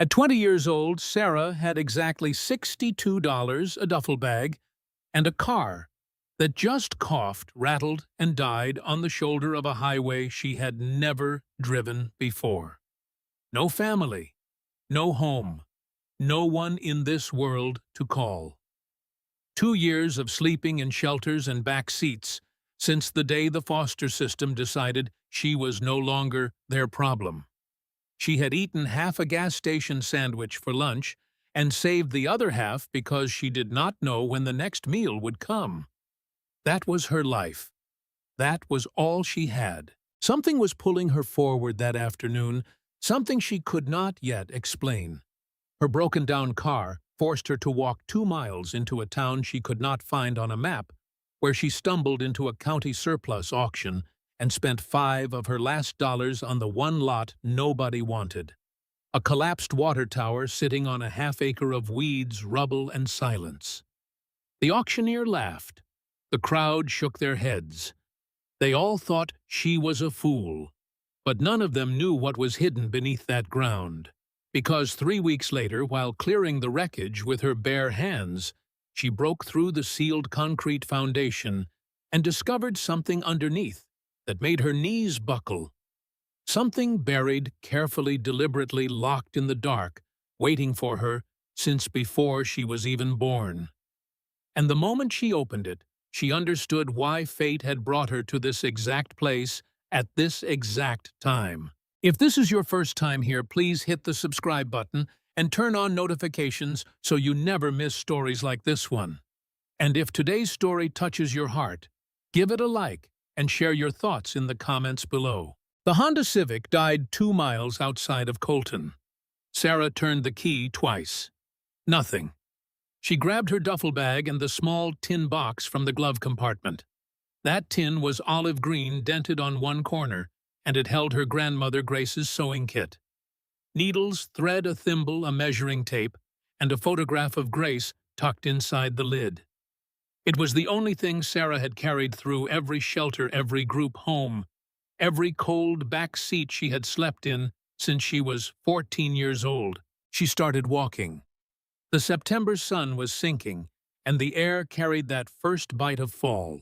At 20 years old, Sarah had exactly $62, a duffel bag, and a car that just coughed, rattled, and died on the shoulder of a highway she had never driven before. No family, no home, no one in this world to call. 2 years of sleeping in shelters and back seats since the day the foster system decided she was no longer their problem. She had eaten half a gas station sandwich for lunch and saved the other half because she did not know when the next meal would come. That was her life. That was all she had. Something was pulling her forward that afternoon, something she could not yet explain. Her broken-down car forced her to walk 2 miles into a town she could not find on a map, where she stumbled into a county surplus auction and spent 5 of her last dollars on the one lot nobody wanted. A collapsed water tower sitting on a half-acre of weeds, rubble, and silence. The auctioneer laughed. The crowd shook their heads. They all thought she was a fool, but none of them knew what was hidden beneath that ground. Because 3 weeks later, while clearing the wreckage with her bare hands, she broke through the sealed concrete foundation and discovered something underneath that made her knees buckle. Something buried, carefully, deliberately locked in the dark, waiting for her since before she was even born. And the moment she opened it, she understood why fate had brought her to this exact place at this exact time. If this is your first time here, please hit the subscribe button and turn on notifications so you never miss stories like this one. And if today's story touches your heart, give it a like and share your thoughts in the comments below. The Honda Civic died 2 miles outside of Colton. Sarah turned the key twice. Nothing. She grabbed her duffel bag and the small tin box from the glove compartment. That tin was olive green, dented on one corner, and it held her grandmother Grace's sewing kit. Needles, thread, a thimble, a measuring tape, and a photograph of Grace tucked inside the lid. It was the only thing Sarah had carried through every shelter, every group home, every cold back seat she had slept in since she was 14 years old. She started walking. The September sun was sinking, and the air carried that first bite of fall.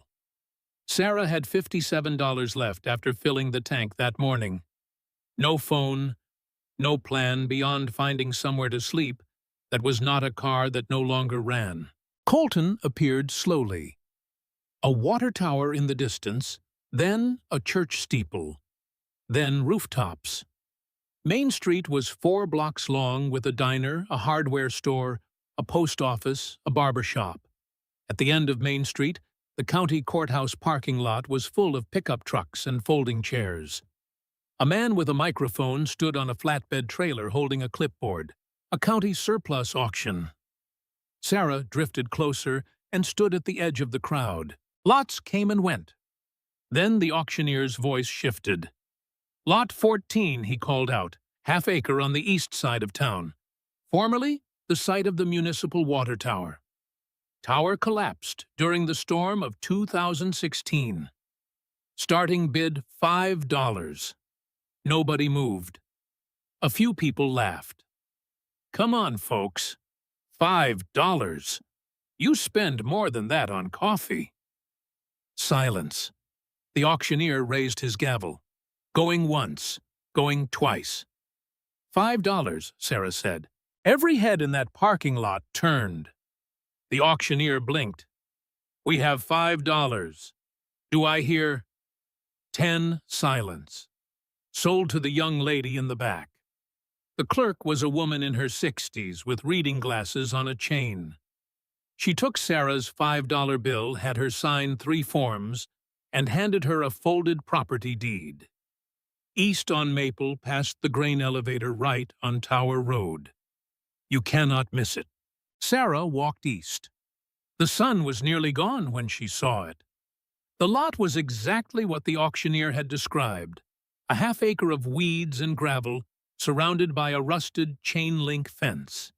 Sarah had $57 left after filling the tank that morning. No phone, no plan beyond finding somewhere to sleep that was not a car that no longer ran. Colton appeared slowly. A water tower in the distance, then a church steeple, then rooftops. Main Street was 4 blocks long with a diner, a hardware store, a post office, a barber shop. At the end of Main Street, the county courthouse parking lot was full of pickup trucks and folding chairs. A man with a microphone stood on a flatbed trailer holding a clipboard. A county surplus auction. Sarah drifted closer and stood at the edge of the crowd. Lots came and went. Then the auctioneer's voice shifted. Lot 14, he called out, half-acre on the east side of town. Formerly, the site of the municipal water tower. Tower collapsed during the storm of 2016. Starting bid $5. Nobody moved. A few people laughed. Come on, folks. $5. You spend more than that on coffee. Silence. The auctioneer raised his gavel. Going once, going twice. $5, Sarah said. Every head in that parking lot turned. The auctioneer blinked. We have $5. Do I hear? 10. Silence. Sold to the young lady in the back. The clerk was a woman in her 60s with reading glasses on a chain. She took Sarah's $5 bill, had her sign 3 forms, and handed her a folded property deed. East on Maple past the grain elevator right on Tower Road. You cannot miss it. Sarah walked east. The sun was nearly gone when she saw it. The lot was exactly what the auctioneer had described, a half-acre of weeds and gravel surrounded by a rusted chain-link fence.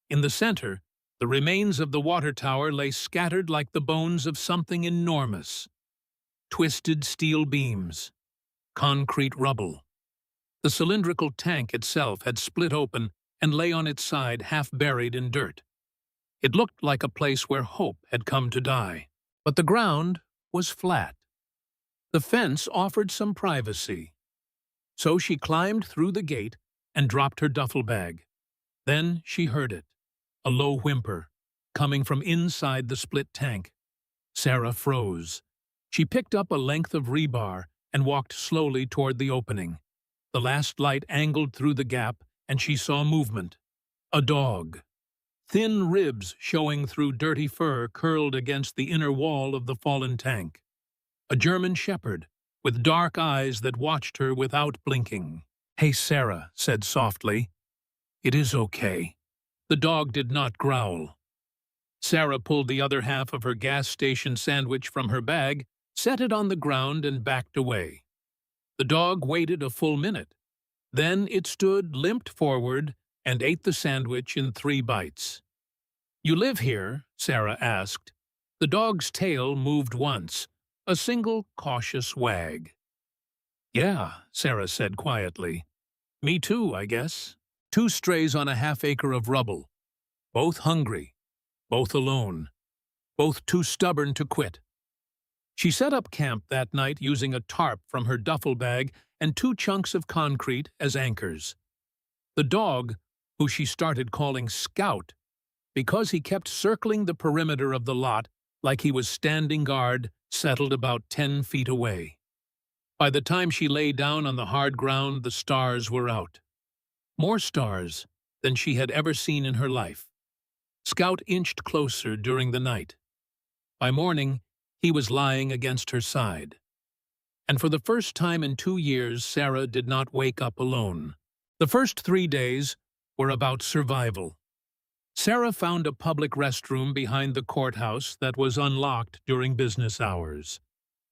In the center, the remains of the water tower lay scattered like the bones of something enormous. Twisted steel beams, concrete rubble. The cylindrical tank itself had split open and lay on its side half buried in dirt. It looked like a place where hope had come to die. But the ground was flat. The fence offered some privacy. So she climbed through the gate and dropped her duffel bag. Then she heard it, a low whimper, coming from inside the split tank. Sarah froze. She picked up a length of rebar and walked slowly toward the opening. The last light angled through the gap, and she saw movement. A dog. Thin ribs showing through dirty fur curled against the inner wall of the fallen tank. A German shepherd, with dark eyes that watched her without blinking. "Hey, Sarah," said softly. "It is okay." The dog did not growl. Sarah pulled the other half of her gas station sandwich from her bag, set it on the ground, and backed away. The dog waited a full minute. Then it stood, limped forward, and ate the sandwich in 3 bites. "You live here?" Sarah asked. The dog's tail moved once, a single cautious wag. "Yeah," Sarah said quietly. "Me too, I guess." 2 strays on a half-acre of rubble. Both hungry, both alone, both too stubborn to quit. She set up camp that night using a tarp from her duffel bag and 2 chunks of concrete as anchors. The dog, who she started calling Scout, because he kept circling the perimeter of the lot like he was standing guard, settled about 10 feet away. By the time she lay down on the hard ground, the stars were out. More stars than she had ever seen in her life. Scout inched closer during the night. By morning, he was lying against her side. And for the first time in 2 years, Sarah did not wake up alone. The first 3 days were about survival. Sarah found a public restroom behind the courthouse that was unlocked during business hours.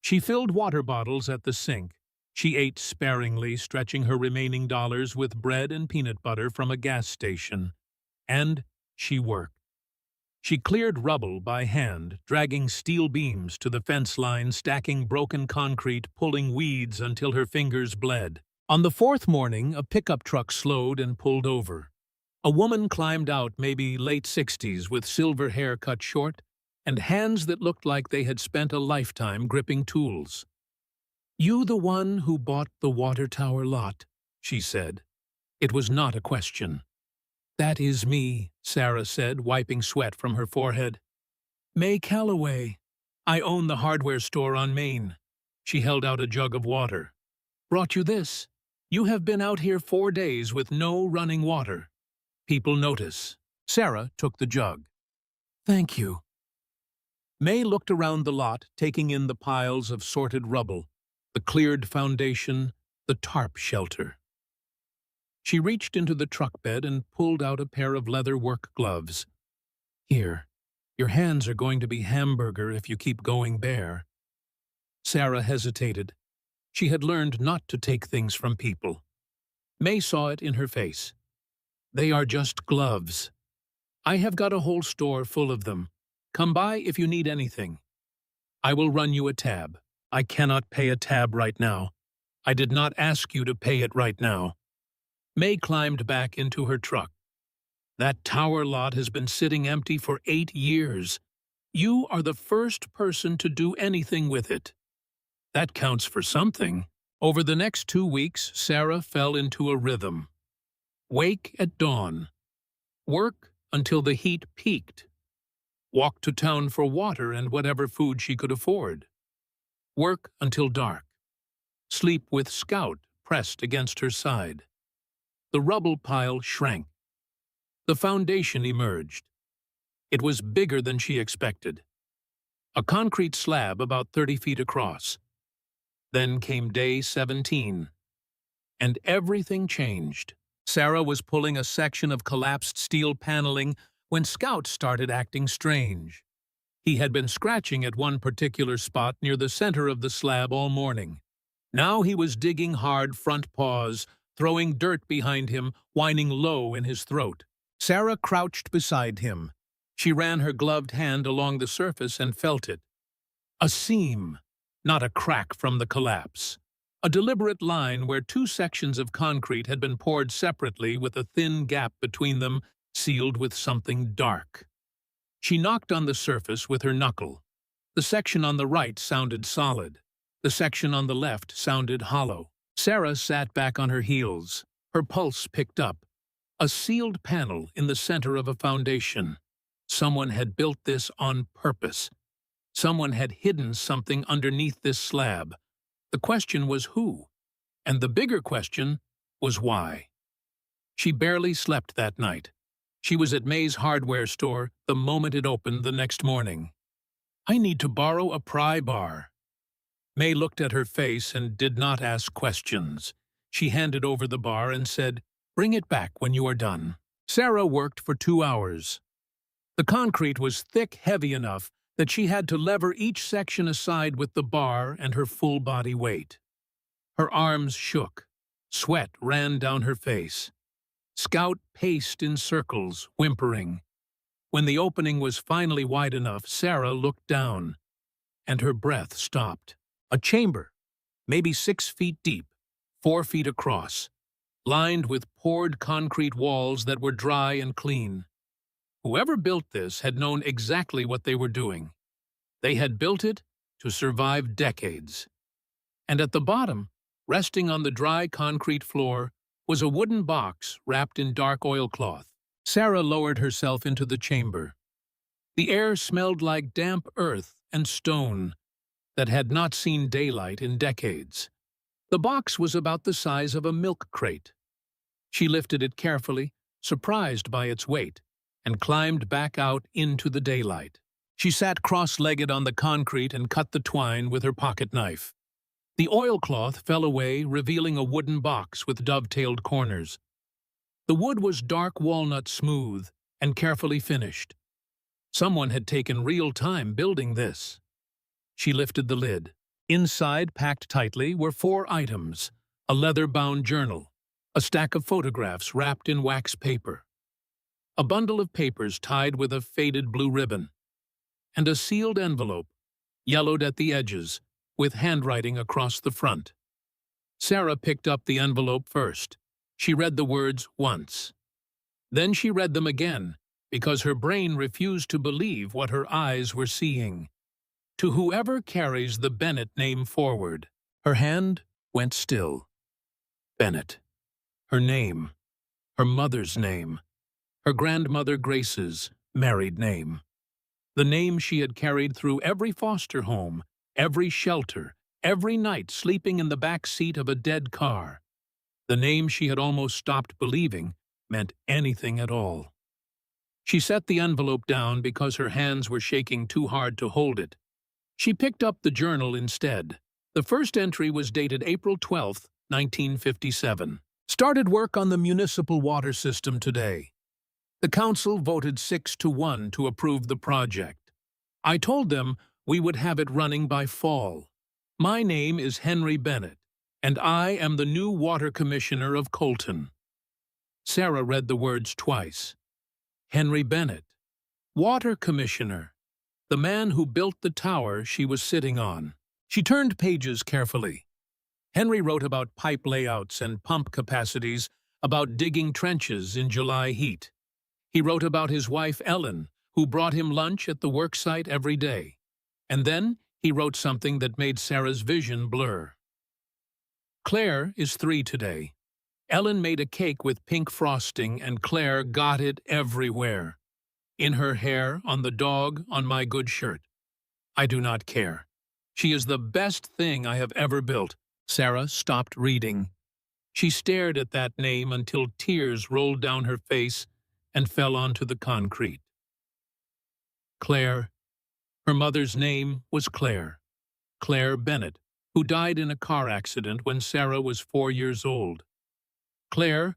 She filled water bottles at the sink. She ate sparingly, stretching her remaining dollars with bread and peanut butter from a gas station. And she worked. She cleared rubble by hand, dragging steel beams to the fence line, stacking broken concrete, pulling weeds until her fingers bled. On the 4th morning, a pickup truck slowed and pulled over. A woman climbed out, maybe late 60s, with silver hair cut short and hands that looked like they had spent a lifetime gripping tools. "You the one who bought the water tower lot?" she said. It was not a question. "That is me," Sarah said, wiping sweat from her forehead. "May Calloway. I own the hardware store on Main." She held out a jug of water. "Brought you this. You have been out here 4 days with no running water. People notice." Sarah took the jug. "Thank you." May looked around the lot, taking in the piles of sorted rubble, the cleared foundation, the tarp shelter. She reached into the truck bed and pulled out a pair of leather work gloves. "Here, your hands are going to be hamburger if you keep going bare." Sarah hesitated. She had learned not to take things from people. May saw it in her face. "They are just gloves. I have got a whole store full of them. Come by if you need anything. I will run you a tab." "I cannot pay a tab right now. I did not ask you to pay it right now." May climbed back into her truck. "That tower lot has been sitting empty for 8 years. You are the first person to do anything with it. That counts for something." Over the next 2 weeks, Sarah fell into a rhythm. Wake at dawn. Work until the heat peaked. Walk to town for water and whatever food she could afford. Work until dark. Sleep with Scout pressed against her side. The rubble pile shrank. The foundation emerged. It was bigger than she expected. A concrete slab about 30 feet across. Then came day 17. And everything changed. Sarah was pulling a section of collapsed steel paneling when Scout started acting strange. He had been scratching at one particular spot near the center of the slab all morning. Now he was digging hard front paws, throwing dirt behind him, whining low in his throat. Sarah crouched beside him. She ran her gloved hand along the surface and felt it. A seam, not a crack from the collapse. a deliberate line where two sections of concrete had been poured separately with a thin gap between them sealed with something dark. She knocked on the surface with her knuckle. The section on the right sounded solid. The section on the left sounded hollow. Sarah sat back on her heels. Her pulse picked up. A sealed panel in the center of a foundation. Someone had built this on purpose. Someone had hidden something underneath this slab. The question was who? And the bigger question was why. She barely slept that night. She was at May's hardware store the moment it opened the next morning. "I need to borrow a pry bar." May looked at her face and did not ask questions. She handed over the bar and said, "Bring it back when you are done." Sarah worked for 2 hours. The concrete was thick, heavy enough that she had to lever each section aside with the bar and her full body weight. Her arms shook. Sweat ran down her face. Scout paced in circles, whimpering. When the opening was finally wide enough, Sarah looked down, and her breath stopped. A chamber, maybe 6 feet deep, 4 feet across, lined with poured concrete walls that were dry and clean. Whoever built this had known exactly what they were doing. They had built it to survive decades. And at the bottom, resting on the dry concrete floor, was a wooden box wrapped in dark oilcloth. Sarah lowered herself into the chamber. The air smelled like damp earth and stone that had not seen daylight in decades. The box was about the size of a milk crate. She lifted it carefully, surprised by its weight, and climbed back out into the daylight. She sat cross-legged on the concrete and cut the twine with her pocket knife. The oilcloth fell away, revealing a wooden box with dovetailed corners. The wood was dark walnut smooth and carefully finished. Someone had taken real time building this. She lifted the lid. Inside, packed tightly, were 4 items: a leather-bound journal, a stack of photographs wrapped in wax paper, a bundle of papers tied with a faded blue ribbon, and a sealed envelope, yellowed at the edges, with handwriting across the front. Sarah picked up the envelope first. She read the words once. Then she read them again, because her brain refused to believe what her eyes were seeing. "To whoever carries the Bennett name forward." Her hand went still. Bennett. Her name. Her mother's name. Her grandmother Grace's married name. The name she had carried through every foster home, every shelter, every night sleeping in the back seat of a dead car. The name she had almost stopped believing meant anything at all. She set the envelope down because her hands were shaking too hard to hold it. She picked up the journal instead. The first entry was dated April 12, 1957. "Started work on the municipal water system today. The council voted 6-1 to approve the project. I told them we would have it running by fall. My name is Henry Bennett, and I am the new water commissioner of Colton." Sarah read the words twice. Henry Bennett, water commissioner, the man who built the tower she was sitting on. She turned pages carefully. Henry wrote about pipe layouts and pump capacities, about digging trenches in July heat. He wrote about his wife Ellen, who brought him lunch at the worksite every day. And then he wrote something that made Sarah's vision blur. "Claire is 3 today. Ellen made a cake with pink frosting, and Claire got it everywhere. In her hair, on the dog, on my good shirt. I do not care. She is the best thing I have ever built." Sarah stopped reading. She stared at that name until tears rolled down her face and fell onto the concrete. Claire. Her mother's name was Claire. Claire Bennett, who died in a car accident when Sarah was 4 years old. Claire,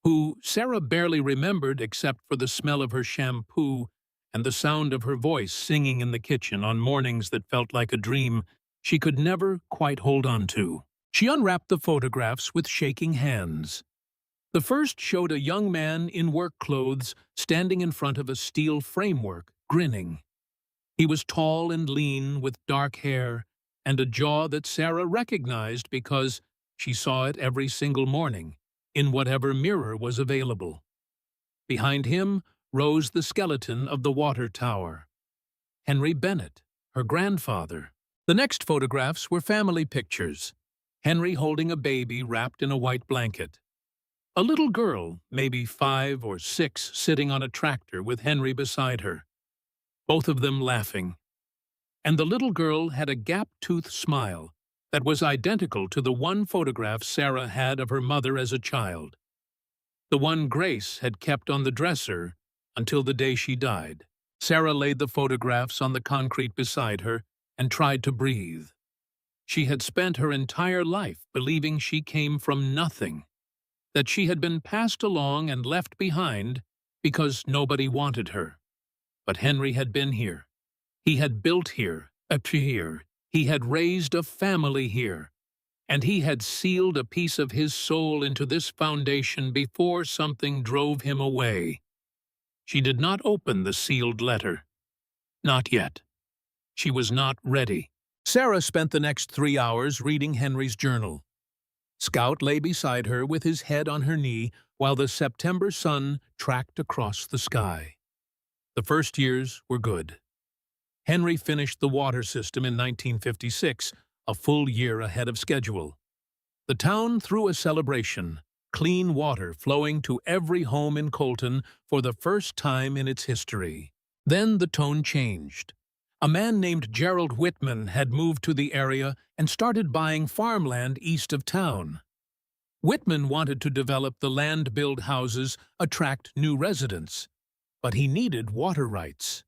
who Sarah barely remembered except for the smell of her shampoo and the sound of her voice singing in the kitchen on mornings that felt like a dream she could never quite hold on to. She unwrapped the photographs with shaking hands. The first showed a young man in work clothes standing in front of a steel framework, grinning. He was tall and lean, with dark hair and a jaw that Sarah recognized because She saw it every single morning, in whatever mirror was available. Behind him rose the skeleton of the water tower. Henry Bennett, her grandfather. The next photographs were family pictures. Henry holding a baby wrapped in a white blanket. A little girl, maybe 5 or 6, sitting on a tractor with Henry beside her, both of them laughing. And the little girl had a gap-toothed smile that was identical to the one photograph Sarah had of her mother as a child, the one Grace had kept on the dresser until the day she died. Sarah laid the photographs on the concrete beside her and tried to breathe. She had spent her entire life believing she came from nothing, that she had been passed along and left behind because nobody wanted her. But Henry had been here. He had built here, up to here. He had raised a family here. And he had sealed a piece of his soul into this foundation before something drove him away. She did not open the sealed letter. Not yet. She was not ready. Sarah spent the next 3 hours reading Henry's journal. Scout lay beside her with his head on her knee while the September sun tracked across the sky. The first years were good. Henry finished the water system in 1956, a full year ahead of schedule. The town threw a celebration, clean water flowing to every home in Colton for the first time in its history. Then the tone changed. A man named Gerald Whitman had moved to the area and started buying farmland east of town. Whitman wanted to develop the land-build houses, attract new residents, but he needed water rights.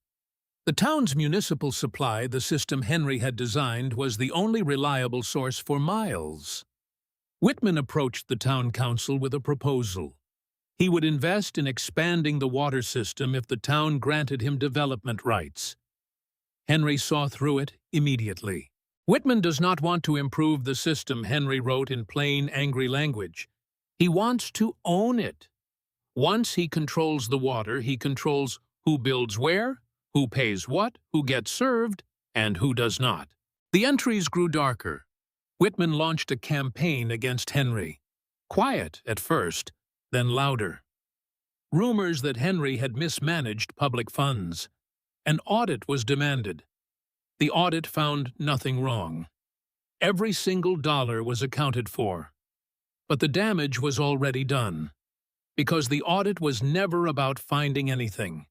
The town's municipal supply, the system Henry had designed, was the only reliable source for miles. Whitman approached the town council with a proposal. He would invest in expanding the water system if the town granted him development rights. Henry saw through it immediately. Whitman does not want to improve the system, Henry wrote in plain, angry language. He wants to own it. Once he controls the water, he controls who builds where, who pays what, who gets served, and who does not. The entries grew darker. Whitman launched a campaign against Henry. Quiet at first, then louder. Rumors that Henry had mismanaged public funds. An audit was demanded. The audit found nothing wrong. Every single dollar was accounted for. But the damage was already done, because the audit was never about finding anything.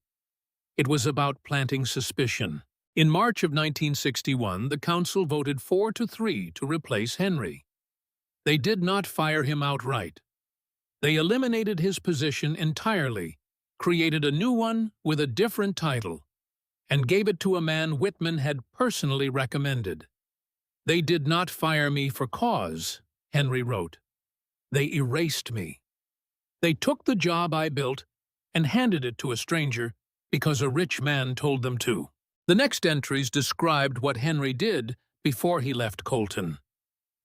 It was about planting suspicion. In March of 1961, the council voted 4-3 to replace Henry. They did not fire him outright. They eliminated his position entirely, created a new one with a different title, and gave it to a man Whitman had personally recommended. They did not fire me for cause, Henry wrote. They erased me. They took the job I built and handed it to a stranger because a rich man told them to. The next entries described what Henry did before he left Colton.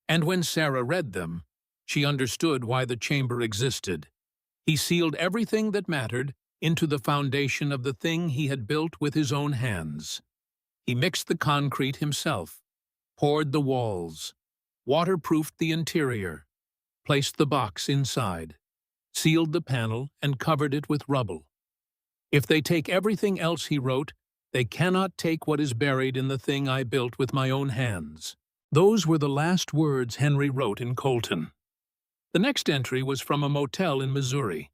And when Sarah read them, she understood why the chamber existed. He sealed everything that mattered into the foundation of the thing he had built with his own hands. He mixed the concrete himself, poured the walls, waterproofed the interior, placed the box inside, sealed the panel, and covered it with rubble. If they take everything else, he wrote, they cannot take what is buried in the thing I built with my own hands. Those were the last words Henry wrote in Colton. The next entry was from a motel in Missouri.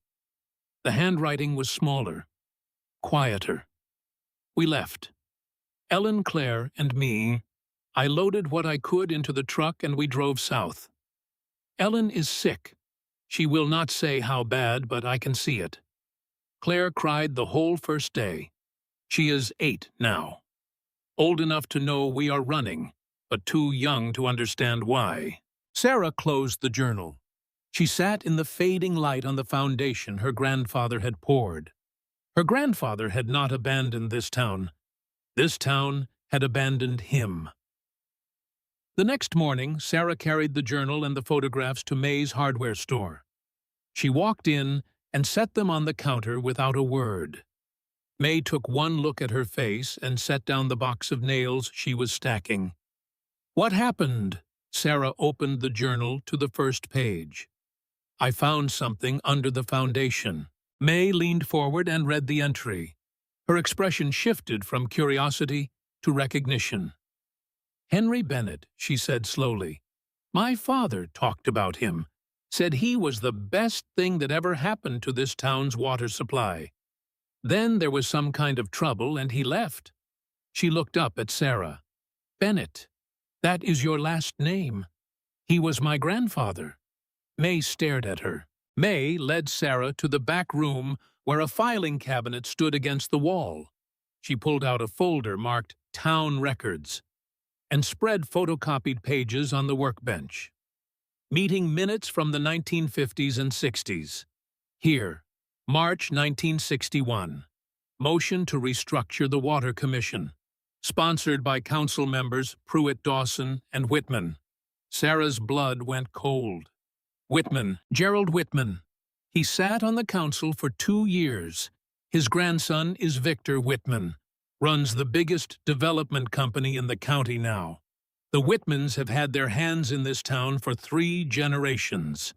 The handwriting was smaller, quieter. We left. Ellen, Claire, and me. I loaded what I could into the truck and we drove south. Ellen is sick. She will not say how bad, but I can see it. Claire cried the whole first day. She is 8 now. Old enough to know we are running, but too young to understand why. Sarah closed the journal. She sat in the fading light on the foundation her grandfather had poured. Her grandfather had not abandoned this town. This town had abandoned him. The next morning, Sarah carried the journal and the photographs to May's hardware store. She walked in and set them on the counter without a word. May took one look at her face and set down the box of nails she was stacking. "What happened?" Sarah opened the journal to the first page. I found something under the foundation. May leaned forward and read the entry. Her expression shifted from curiosity to recognition. Henry Bennett, she said slowly. My father talked about him, said he was the best thing that ever happened to this town's water supply. Then there was some kind of trouble and he left. She looked up at Sarah. Bennett, that is your last name. He was my grandfather. May stared at her. May led Sarah to the back room where a filing cabinet stood against the wall. She pulled out a folder marked Town Records and spread photocopied pages on the workbench. Meeting minutes from the 1950s and 60s. Here, March 1961. Motion to restructure the Water Commission. Sponsored by council members Pruitt Dawson and Whitman. Sarah's blood went cold. Whitman, Gerald Whitman. He sat on the council for 2 years. His grandson is Victor Whitman, runs the biggest development company in the county now. The Whitmans have had their hands in this town for 3 generations.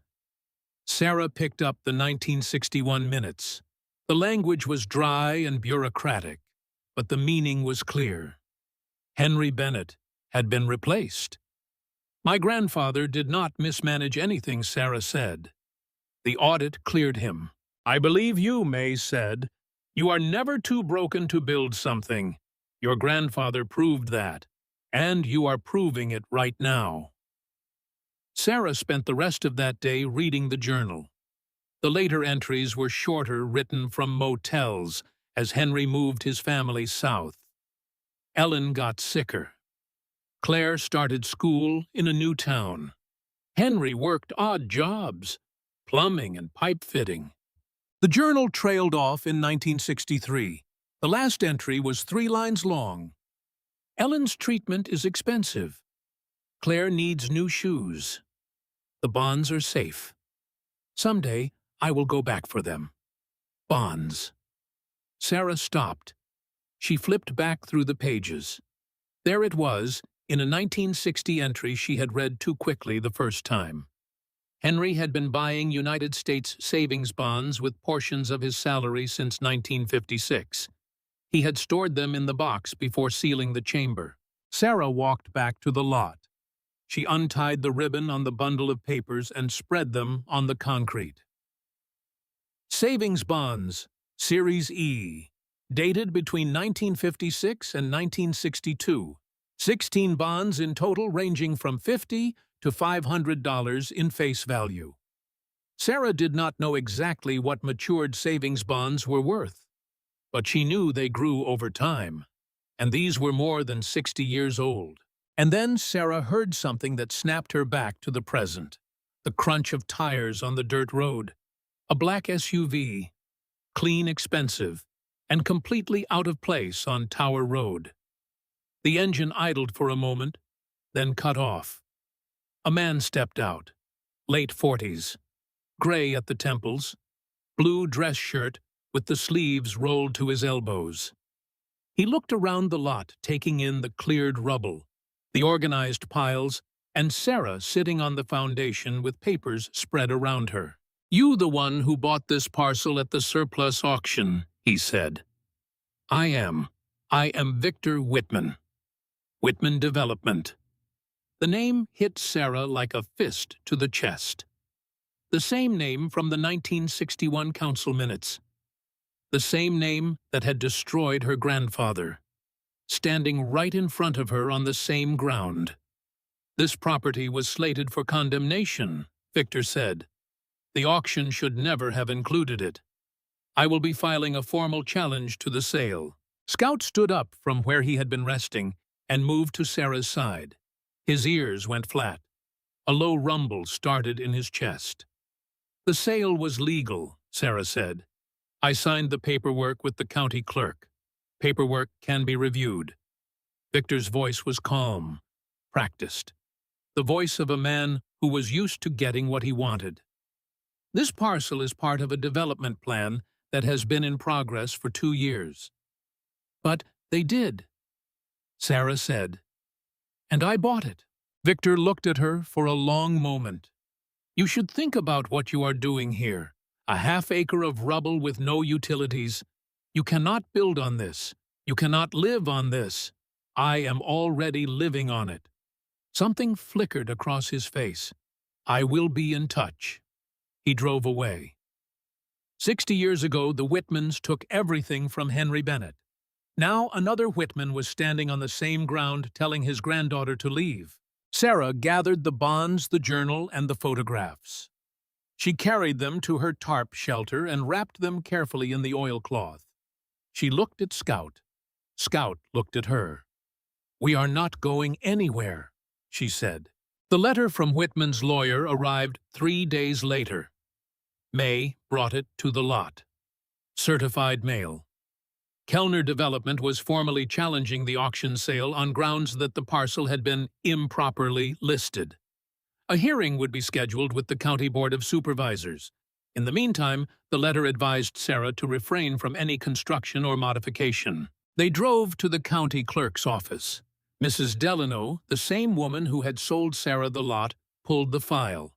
Sarah picked up the 1961 minutes. The language was dry and bureaucratic, but the meaning was clear. Henry Bennett had been replaced. My grandfather did not mismanage anything, Sarah said. The audit cleared him. I believe you, May said. You are never too broken to build something. Your grandfather proved that, and you are proving it right now. Sarah spent the rest of that day reading the journal. The later entries were shorter, written from motels, as Henry moved his family south. Ellen got sicker. Claire started school in a new town. Henry worked odd jobs, plumbing and pipe fitting. The journal trailed off in 1963. The last entry was 3 lines long. Ellen's treatment is expensive. Claire needs new shoes. The bonds are safe. Someday, I will go back for them. Bonds. Sarah stopped. She flipped back through the pages. There it was, in a 1960 entry she had read too quickly the first time. Henry had been buying United States savings bonds with portions of his salary since 1956. He had stored them in the box before sealing the chamber. Sarah walked back to the lot. She untied the ribbon on the bundle of papers and spread them on the concrete. Savings bonds, Series E, dated between 1956 and 1962. 16 bonds in total ranging from $50 to $500 in face value. Sarah did not know exactly what matured savings bonds were worth, but she knew they grew over time, and these were more than 60 years old. And then Sarah heard something that snapped her back to the present. The crunch of tires on the dirt road. A black SUV, clean, expensive, and completely out of place on Tower Road. The engine idled for a moment, then cut off. A man stepped out, late 40s, gray at the temples, blue dress shirt with the sleeves rolled to his elbows. He looked around the lot, taking in the cleared rubble, the organized piles, and Sarah sitting on the foundation with papers spread around her. You the one who bought this parcel at the surplus auction, he said. I am Victor Whitman. Whitman Development. The name hit Sarah like a fist to the chest. The same name from the 1961 council minutes. The same name that had destroyed her grandfather. Standing right in front of her on the same ground. This property was slated for condemnation, Victor said. The auction should never have included it. I will be filing a formal challenge to the sale. Scout stood up from where he had been resting and moved to Sarah's side. His ears went flat. A low rumble started in his chest. The sale was legal, Sarah said. I signed the paperwork with the county clerk. Paperwork can be reviewed. Victor's voice was calm, practiced. The voice of a man who was used to getting what he wanted. This parcel is part of a development plan that has been in progress for 2 years. But they did, Sarah said. And I bought it. Victor looked at her for a long moment. You should think about what you are doing here. A half-acre of rubble with no utilities. You cannot build on this. You cannot live on this. I am already living on it. Something flickered across his face. I will be in touch. He drove away. 60 years ago, the Whitmans took everything from Henry Bennett. Now another Whitman was standing on the same ground telling his granddaughter to leave. Sarah gathered the bonds, the journal, and the photographs. She carried them to her tarp shelter and wrapped them carefully in the oilcloth. She looked at Scout. Scout looked at her. We are not going anywhere, she said. The letter from Whitman's lawyer arrived 3 days later. May brought it to the lot. Certified mail. Kellner Development was formally challenging the auction sale on grounds that the parcel had been improperly listed. A hearing would be scheduled with the County Board of Supervisors. In the meantime, the letter advised Sarah to refrain from any construction or modification. They drove to the county clerk's office. Mrs. Delano, the same woman who had sold Sarah the lot, pulled the file.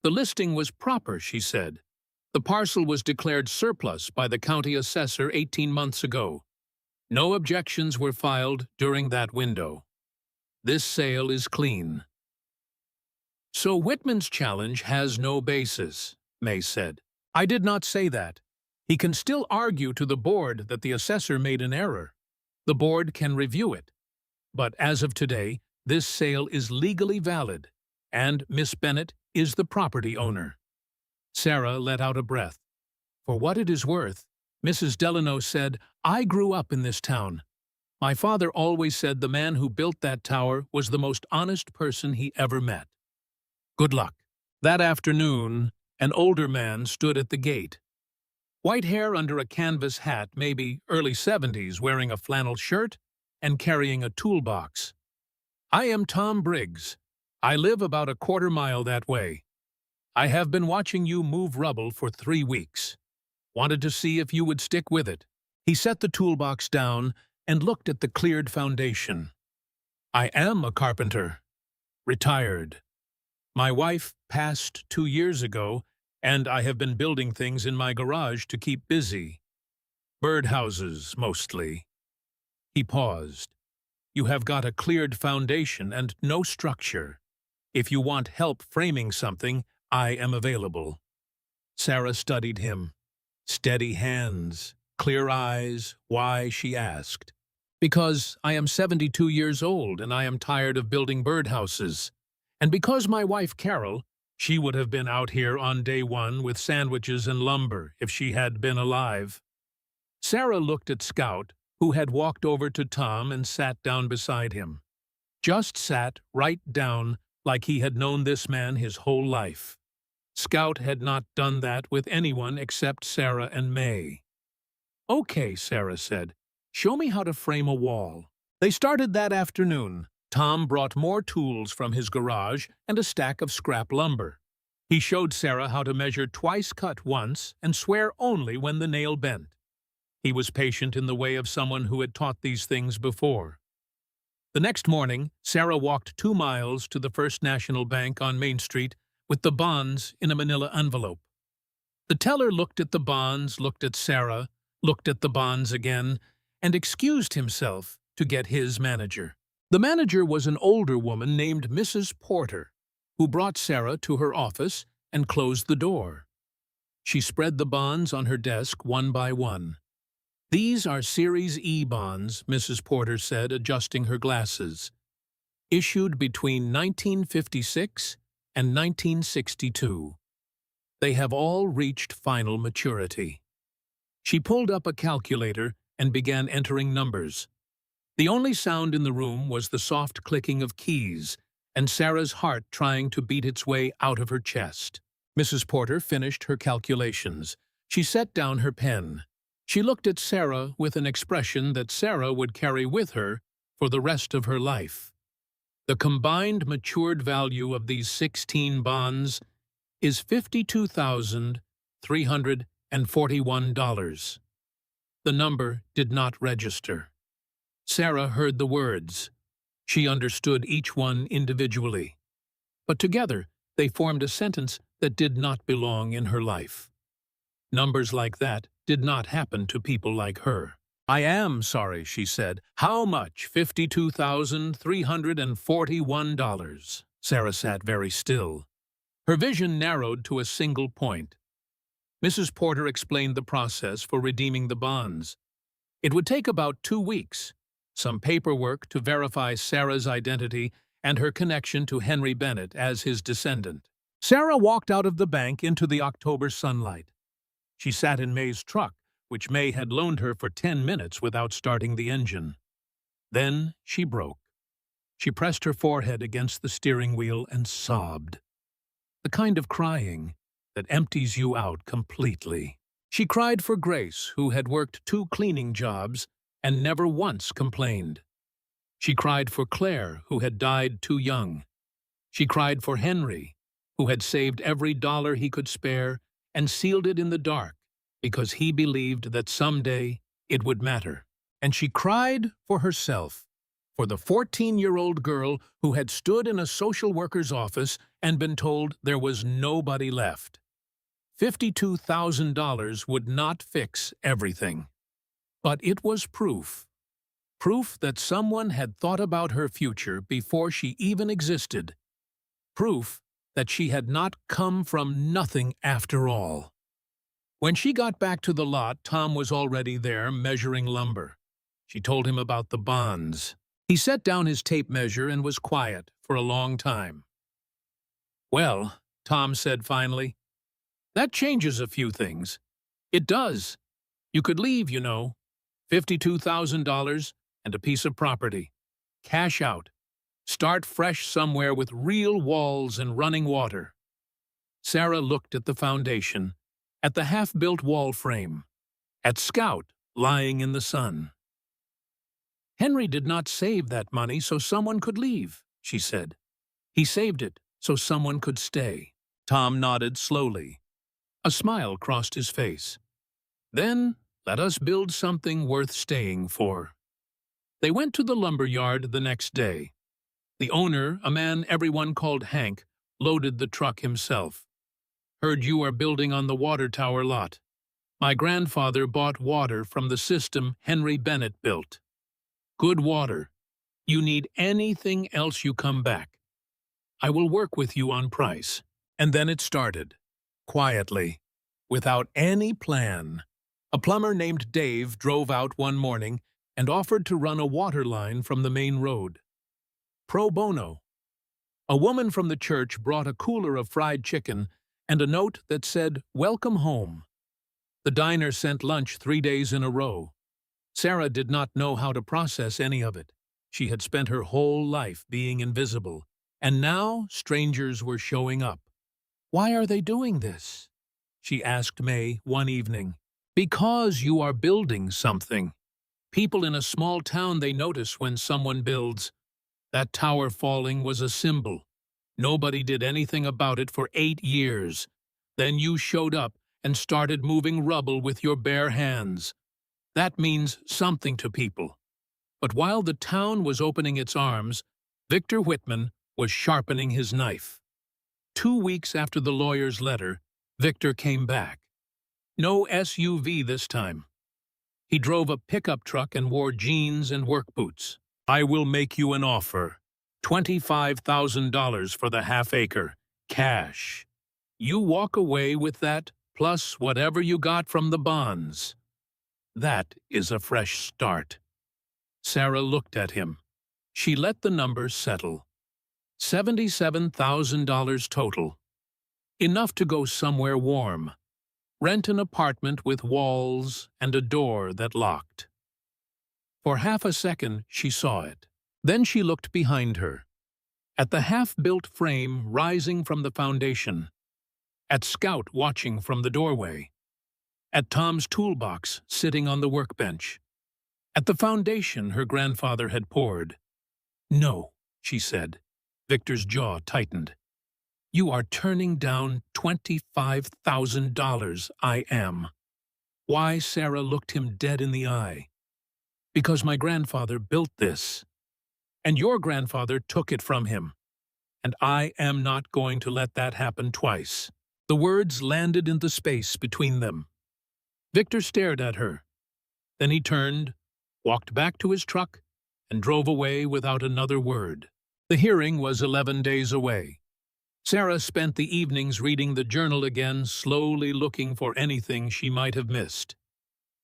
The listing was proper, she said. The parcel was declared surplus by the county assessor 18 months ago. No objections were filed during that window. This sale is clean. So Whitman's challenge has no basis, May said. I did not say that. He can still argue to the board that the assessor made an error. The board can review it. But as of today, this sale is legally valid, and Miss Bennett is the property owner. Sarah let out a breath. For what it is worth, Mrs. Delano said, I grew up in this town. My father always said the man who built that tower was the most honest person he ever met. Good luck. That afternoon, an older man stood at the gate. White hair under a canvas hat, maybe early 70s, wearing a flannel shirt and carrying a toolbox. I am Tom Briggs. I live about a quarter mile that way. I have been watching you move rubble for 3 weeks. Wanted to see if you would stick with it. He set the toolbox down and looked at the cleared foundation. I am a carpenter. Retired. My wife passed 2 years ago, and I have been building things in my garage to keep busy. Birdhouses, mostly. He paused. You have got a cleared foundation and no structure. If you want help framing something, I am available. Sarah studied him. Steady hands, clear eyes. Why, she asked. Because I am 72 years old and I am tired of building birdhouses. And because my wife Carol, she would have been out here on day 1 with sandwiches and lumber if she had been alive. Sarah looked at Scout, who had walked over to Tom and sat down beside him. Just sat right down like he had known this man his whole life. Scout had not done that with anyone except Sarah and May. Okay, Sarah said. Show me how to frame a wall. They started that afternoon. Tom brought more tools from his garage and a stack of scrap lumber. He showed Sarah how to measure twice cut once and swear only when the nail bent. He was patient in the way of someone who had taught these things before. The next morning, Sarah walked 2 miles to the First National Bank on Main Street with the bonds in a manila envelope. The teller looked at the bonds, looked at Sarah, looked at the bonds again, and excused himself to get his manager. The manager was an older woman named Mrs. Porter, who brought Sarah to her office and closed the door. She spread the bonds on her desk one by one. These are Series E bonds, Mrs. Porter said, adjusting her glasses. Issued between 1956 and 1962. They have all reached final maturity. She pulled up a calculator and began entering numbers. The only sound in the room was the soft clicking of keys and Sarah's heart trying to beat its way out of her chest. Mrs. Porter finished her calculations. She set down her pen. She looked at Sarah with an expression that Sarah would carry with her for the rest of her life. The combined matured value of these 16 bonds is $52,341. The number did not register. Sarah heard the words, She understood each one individually, but together they formed a sentence that did not belong in her life. Numbers like that did not happen to people like her. "I am sorry," she said. "How much?" $52,341. Sarah sat very still. Her vision narrowed to a single point. Mrs. Porter explained the process for redeeming the bonds. It would take about 2 weeks, some paperwork to verify Sarah's identity and her connection to Henry Bennett as his descendant. Sarah walked out of the bank into the October sunlight. She sat in May's truck, which May had loaned her for 10 minutes without starting the engine. Then she broke. She pressed her forehead against the steering wheel and sobbed. The kind of crying that empties you out completely. She cried for Grace, who had worked 2 cleaning jobs and never once complained. She cried for Claire, who had died too young. She cried for Henry, who had saved every dollar he could spare and sealed it in the dark because he believed that someday it would matter. And she cried for herself, for the 14-year-old girl who had stood in a social worker's office and been told there was nobody left. $52,000 would not fix everything. But it was proof. Proof that someone had thought about her future before she even existed. Proof that she had not come from nothing after all. When she got back to the lot, Tom was already there measuring lumber. She told him about the bonds. He set down his tape measure and was quiet for a long time. "Well," Tom said finally, "that changes a few things." "It does. You could leave, you know. $52,000 and a piece of property. Cash out. Start fresh somewhere with real walls and running water." Sarah looked at the foundation, at the half-built wall frame, at Scout lying in the sun. "Henry did not save that money so someone could leave," she said. "He saved it so someone could stay." Tom nodded slowly. A smile crossed his face. "Then let us build something worth staying for." They went to the lumber yard the next day. The owner, a man everyone called Hank, loaded the truck himself. "Heard you are building on the water tower lot. My grandfather bought water from the system Henry Bennett built. Good water. You need anything else, you come back. I will work with you on price." And then it started, quietly, without any plan. A plumber named Dave drove out one morning and offered to run a water line from the main road. Pro bono. A woman from the church brought a cooler of fried chicken and a note that said, "Welcome home." The diner sent lunch 3 days in a row. Sarah did not know how to process any of it. She had spent her whole life being invisible, and now strangers were showing up. "Why are they doing this?" she asked May one evening. "Because you are building something. People in a small town, they notice when someone builds. That tower falling was a symbol. Nobody did anything about it for 8 years. Then you showed up and started moving rubble with your bare hands. That means something to people." But while the town was opening its arms, Victor Whitman was sharpening his knife. 2 weeks after the lawyer's letter, Victor came back. No SUV this time. He drove a pickup truck and wore jeans and work boots. "I will make you an offer. $25,000 for the half-acre. Cash. You walk away with that, plus whatever you got from the bonds. That is a fresh start." Sarah looked at him. She let the numbers settle. $77,000 total. Enough to go somewhere warm. Rent an apartment with walls and a door that locked. For half a second she saw it. Then she looked behind her. At the half-built frame rising from the foundation. At Scout watching from the doorway. At Tom's toolbox sitting on the workbench. At the foundation her grandfather had poured. "No," she said. Victor's jaw tightened. "You are turning down $25,000, I am." Why? Sarah looked him dead in the eye. "Because my grandfather built this. and your grandfather took it from him. And I am not going to let that happen twice." The words landed in the space between them. Victor stared at her. Then he turned, walked back to his truck, and drove away without another word. The hearing was 11 days away. Sarah spent the evenings reading the journal again, slowly looking for anything she might have missed.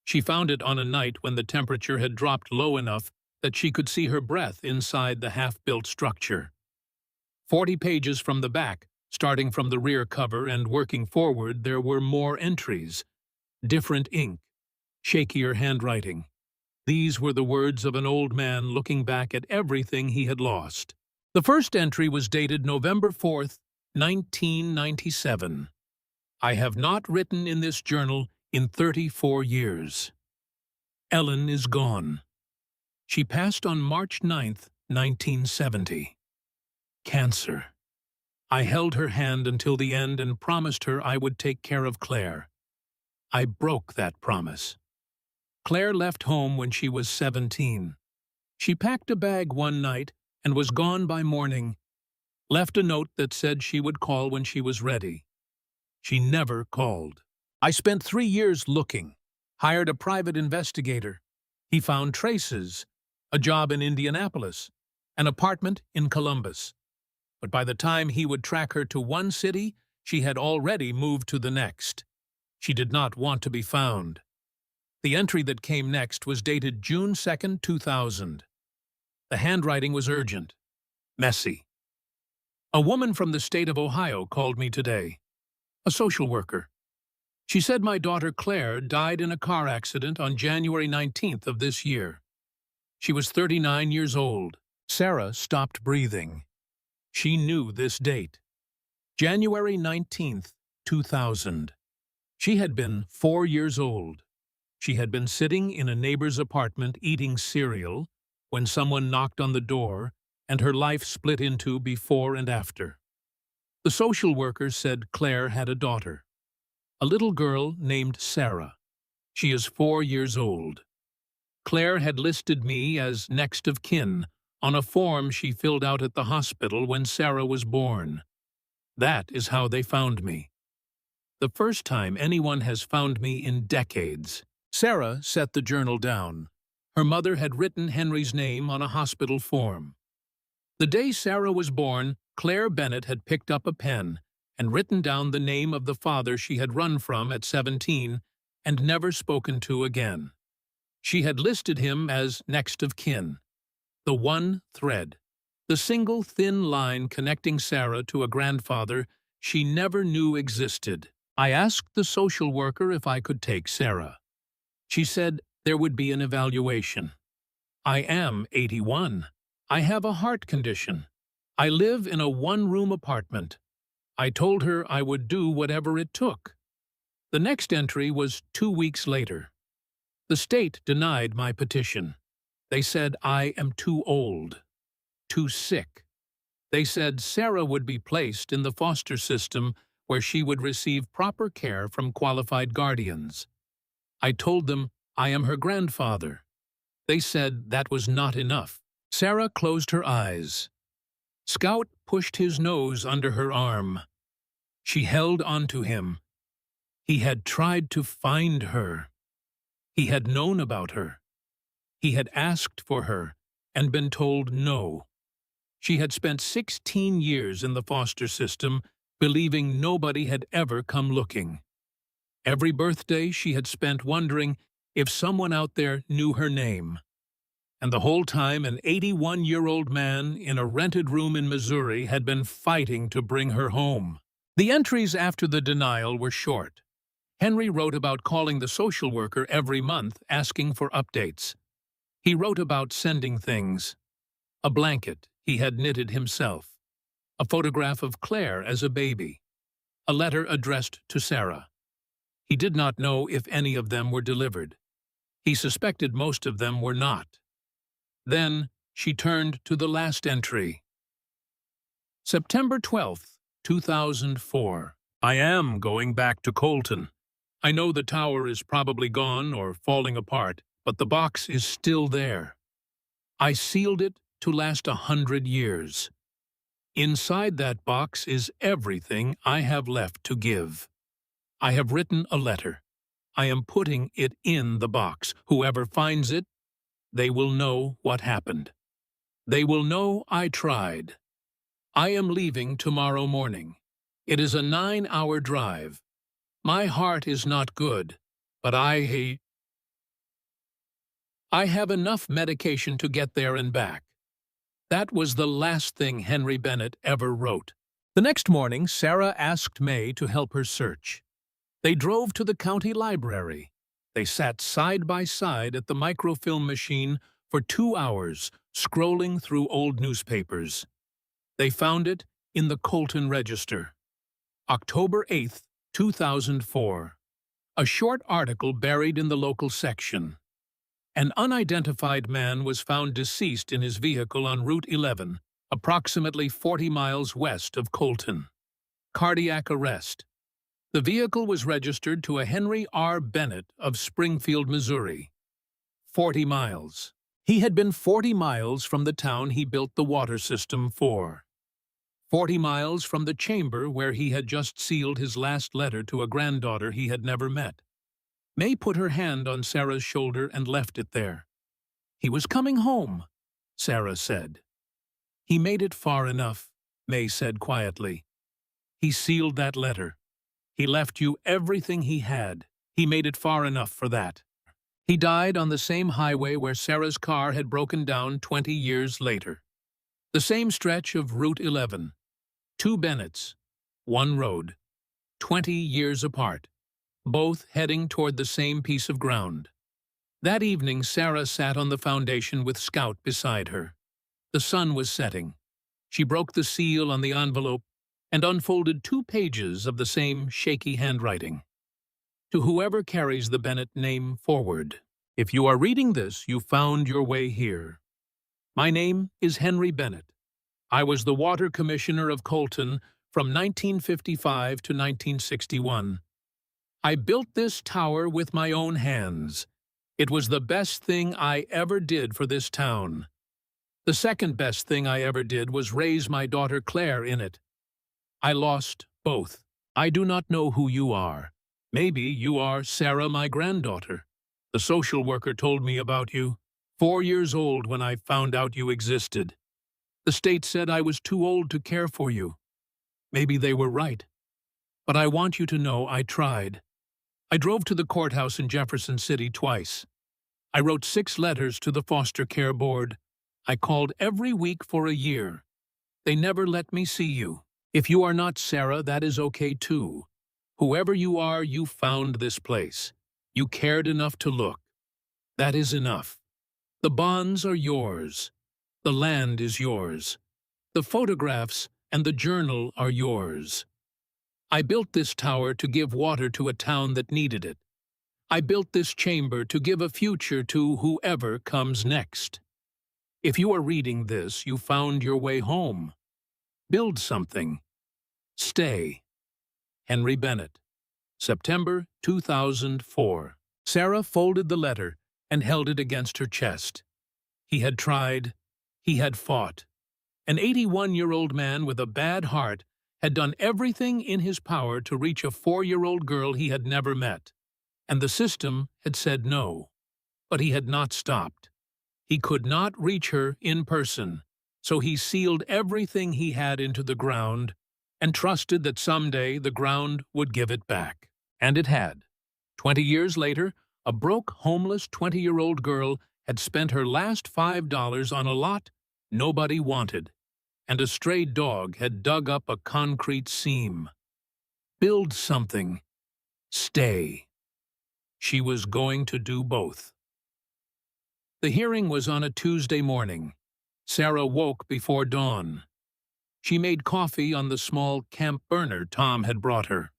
She found it on a night when the temperature had dropped low enough that she could see her breath inside the half-built structure. 40 pages from the back, starting from the rear cover and working forward, there were more entries. Different ink, shakier handwriting. These were the words of an old man looking back at everything he had lost. The first entry was dated November 4th, 1997. "I have not written in this journal in 34 years. Ellen is gone. She passed on March 9th, 1970. Cancer. I held her hand until the end and promised her I would take care of Claire. I broke that promise. Claire left home when she was 17. She packed a bag one night and was gone by morning. Left a note that said she would call when she was ready. She never called. I spent 3 years looking, hired a private investigator. He found traces, a job in Indianapolis, an apartment in Columbus. But by the time he would track her to one city, she had already moved to the next. She did not want to be found. The entry that came next was dated June 2nd, 2000. The handwriting was urgent, messy. "A woman from the state of Ohio called me today. A social worker. She said my daughter Claire died in a car accident on January 19th of this year. She was 39 years old." Sarah stopped breathing. She knew this date. January 19th, 2000. She had been 4 years old. She had been sitting in a neighbor's apartment eating cereal when someone knocked on the door, and her life split into before and after. The social worker said Claire had a daughter, a little girl named Sarah. She is 4 years old. Claire had listed me as next of kin on a form she filled out at the hospital when Sarah was born. That is how they found me. The first time anyone has found me in decades. Sarah set the journal down. Her mother had written Henry's name on a hospital form. The day Sarah was born, Claire Bennett had picked up a pen and written down the name of the father she had run from at 17 and never spoken to again. She had listed him as next of kin. The one thread, the single thin line connecting Sarah to a grandfather she never knew existed. I asked the social worker if I could take Sarah. She said there would be an evaluation. I am 81. I have a heart condition. I live in a one-room apartment. I told her I would do whatever it took. The next entry was 2 weeks later. The state denied my petition. They said I am too old, too sick. They said Sarah would be placed in the foster system where she would receive proper care from qualified guardians. I told them I am her grandfather. They said that was not enough. Sarah closed her eyes. Scout pushed his nose under her arm. She held onto him. He had tried to find her. He had known about her. He had asked for her and been told no. She had spent 16 years in the foster system, believing nobody had ever come looking. Every birthday she had spent wondering if someone out there knew her name. And the whole time an 81-year-old man in a rented room in Missouri had been fighting to bring her home. The entries after the denial were short. Henry wrote about calling the social worker every month asking for updates. He wrote about sending things. A blanket he had knitted himself. A photograph of Claire as a baby. A letter addressed to Sarah. He did not know if any of them were delivered. He suspected most of them were not. Then she turned to the last entry. September 12th, 2004. I am going back to Colton. I know the tower is probably gone or falling apart, but the box is still there. I sealed it to last 100 years. Inside that box is everything I have left to give. I have written a letter. I am putting it in the box. Whoever finds it, they will know what happened. They will know I tried. I am leaving tomorrow morning. It is a 9-hour drive. My heart is not good, but I have enough medication to get there and back. That was the last thing Henry Bennett ever wrote. The next morning, Sarah asked May to help her search. They drove to the county library. They sat side by side at the microfilm machine for 2 hours, scrolling through old newspapers. They found it in the Colton Register. October 8th, 2004. A short article buried in the local section. An unidentified man was found deceased in his vehicle on Route 11, approximately 40 miles west of Colton. Cardiac arrest. The vehicle was registered to a Henry R. Bennett of Springfield, Missouri. 40 miles. He had been 40 miles from the town he built the water system for. 40 miles from the chamber where he had just sealed his last letter to a granddaughter he had never met. May put her hand on Sarah's shoulder and left it there. He was coming home, Sarah said. He made it far enough, May said quietly. He sealed that letter. He left you everything he had. He made it far enough for that. He died on the same highway where Sarah's car had broken down 20 years later. The same stretch of Route 11. 2 Bennetts, one road, 20 years apart, both heading toward the same piece of ground. That evening, Sarah sat on the foundation with Scout beside her. The sun was setting. She broke the seal on the envelope and unfolded 2 pages of the same shaky handwriting. To whoever carries the Bennett name forward. If you are reading this, you found your way here. My name is Henry Bennett. I was the water commissioner of Colton from 1955 to 1961. I built this tower with my own hands. It was the best thing I ever did for this town. The second best thing I ever did was raise my daughter Claire in it. I lost both. I do not know who you are. Maybe you are Sarah, my granddaughter. The social worker told me about you. 4 years old when I found out you existed. The state said I was too old to care for you. Maybe they were right. But I want you to know I tried. I drove to the courthouse in Jefferson City twice. I wrote 6 letters to the foster care board. I called every week for a year. They never let me see you. If you are not Sarah, that is okay too. Whoever you are, you found this place. You cared enough to look. That is enough. The bonds are yours. The land is yours. The photographs and the journal are yours. I built this tower to give water to a town that needed it. I built this chamber to give a future to whoever comes next. If you are reading this, you found your way home. Build something. Stay. Henry Bennett. September 2004. Sarah folded the letter and held it against her chest. He had tried. He had fought. An 81-year-old man with a bad heart had done everything in his power to reach a 4-year-old girl he had never met. And the system had said no. But he had not stopped. He could not reach her in person, so he sealed everything he had into the ground and trusted that someday the ground would give it back. And it had. 20 years later, a broke, homeless 20-year-old girl had spent her last $5 on a lot nobody wanted, and a stray dog had dug up a concrete seam. Build something. Stay. She was going to do both. The hearing was on a Tuesday morning. Sarah woke before dawn. She made coffee on the small camp burner Tom had brought her.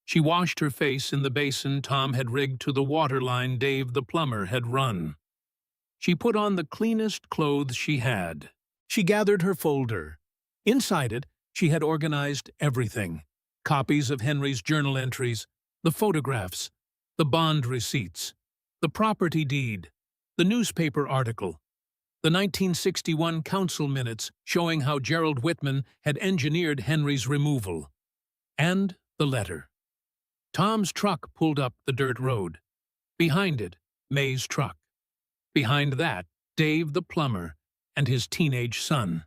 She washed her face in the basin Tom had rigged to the water line Dave the plumber had run. She put on the cleanest clothes she had. She gathered her folder. Inside it, she had organized everything. Copies of Henry's journal entries, the photographs, the bond receipts, the property deed, the newspaper article. The 1961 council minutes showing how Gerald Whitman had engineered Henry's removal. And the letter. Tom's truck pulled up the dirt road. Behind it, May's truck. Behind that, Dave the plumber and his teenage son.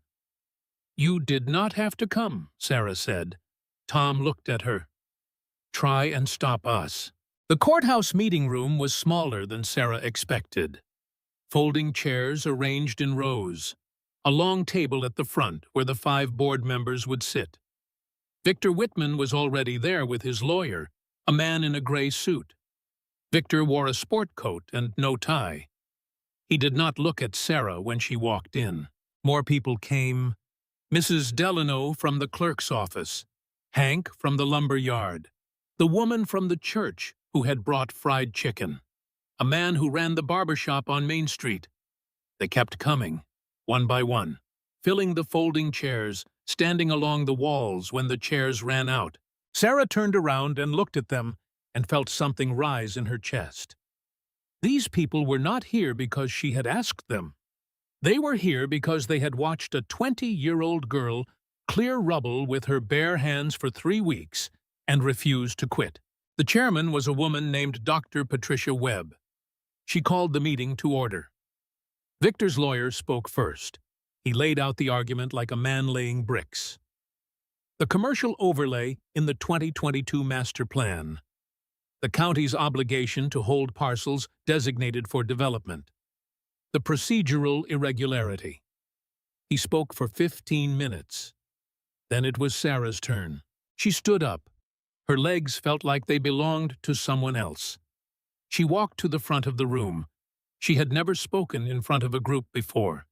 "You did not have to come," Sarah said. Tom looked at her. "Try and stop us." The courthouse meeting room was smaller than Sarah expected. Folding chairs arranged in rows. A long table at the front where the 5 board members would sit. Victor Whitman was already there with his lawyer, a man in a gray suit. Victor wore a sport coat and no tie. He did not look at Sarah when she walked in. More people came. Mrs. Delano from the clerk's office, Hank from the lumber yard, the woman from the church who had brought fried chicken, a man who ran the barber shop on Main Street. They kept coming, one by one, filling the folding chairs, standing along the walls when the chairs ran out. Sarah turned around and looked at them and felt something rise in her chest. These people were not here because she had asked them. They were here because they had watched a 20-year-old girl clear rubble with her bare hands for 3 weeks and refuse to quit. The chairman was a woman named Dr. Patricia Webb. She called the meeting to order. Victor's lawyer spoke first. He laid out the argument like a man laying bricks. The commercial overlay in the 2022 master plan. The county's obligation to hold parcels designated for development. The procedural irregularity. He spoke for 15 minutes. Then it was Sarah's turn. She stood up. Her legs felt like they belonged to someone else. She walked to the front of the room. She had never spoken in front of a group before.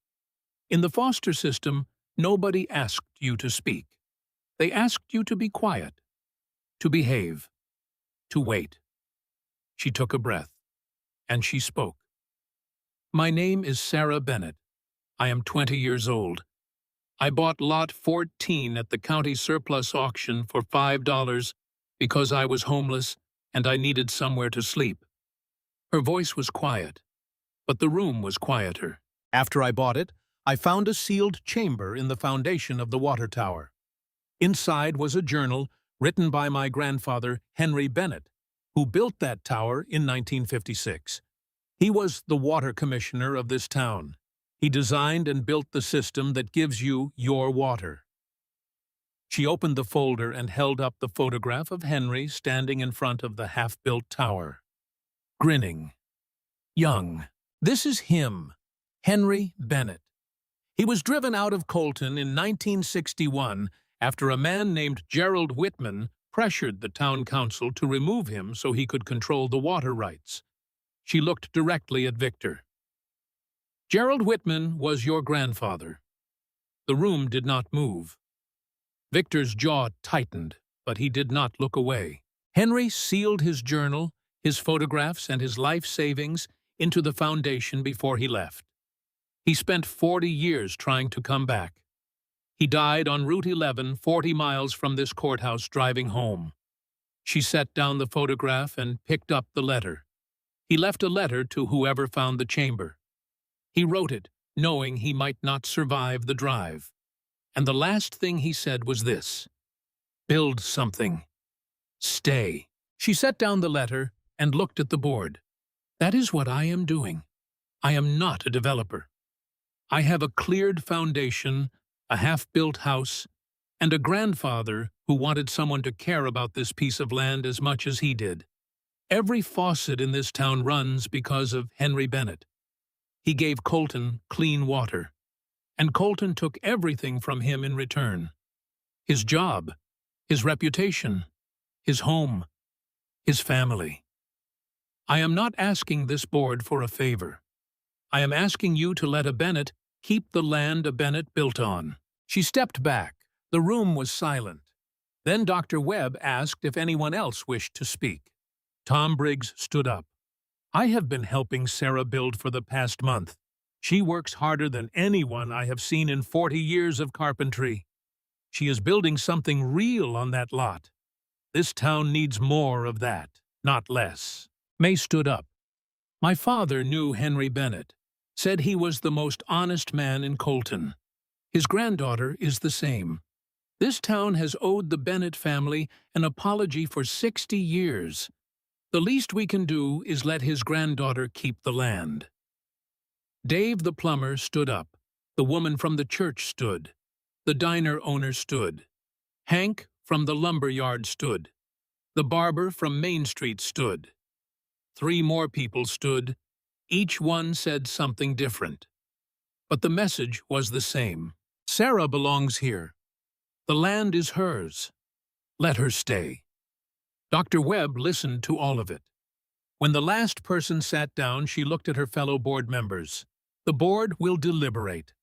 In the foster system, nobody asked you to speak. They asked you to be quiet, to behave, to wait. She took a breath, and she spoke. "My name is Sarah Bennett. I am 20 years old. I bought lot 14 at the county surplus auction for $5 because I was homeless and I needed somewhere to sleep." Her voice was quiet, but the room was quieter. "After I bought it, I found a sealed chamber in the foundation of the water tower. Inside was a journal written by my grandfather, Henry Bennett, who built that tower in 1956. He was the water commissioner of this town. He designed and built the system that gives you your water." She opened the folder and held up the photograph of Henry standing in front of the half-built tower, grinning, young. This is him, Henry Bennett. He was driven out of Colton in 1961 after a man named Gerald Whitman pressured the town council to remove him so he could control the water rights. She looked directly at Victor. "Gerald Whitman was your grandfather." The room did not move. Victor's jaw tightened, but he did not look away. Henry sealed his journal, his photographs, and his life savings into the foundation before he left. He spent 40 years trying to come back. He died on Route 11, 40 miles from this courthouse, driving home. She set down the photograph and picked up the letter. He left a letter to whoever found the chamber. He wrote it, knowing he might not survive the drive. And the last thing he said was this: "Build something. Stay." She set down the letter and looked at the board. "That is what I am doing. I am not a developer. I have a cleared foundation, a half-built house, and a grandfather who wanted someone to care about this piece of land as much as he did. Every faucet in this town runs because of Henry Bennett. He gave Colton clean water, and Colton took everything from him in return. His job, his reputation, his home, his family. I am not asking this board for a favor. I am asking you to let a Bennett keep the land a Bennett built on." She stepped back. The room was silent. Then Dr. Webb asked if anyone else wished to speak. Tom Briggs stood up. "I have been helping Sarah build for the past month. She works harder than anyone I have seen in 40 years of carpentry. She is building something real on that lot. This town needs more of that, not less." May stood up. "My father knew Henry Bennett. said he was the most honest man in Colton. His granddaughter is the same. This town has owed the Bennett family an apology for 60 years. The least we can do is let his granddaughter keep the land. Dave the plumber stood up. The woman from the church stood. The diner owner stood. Hank from the lumber yard stood. The barber from Main Street stood. 3 more people stood. Each one said something different. But the message was the same. Sarah belongs here. The land is hers. Let her stay. Dr. Webb listened to all of it. When the last person sat down, she looked at her fellow board members. The board will deliberate.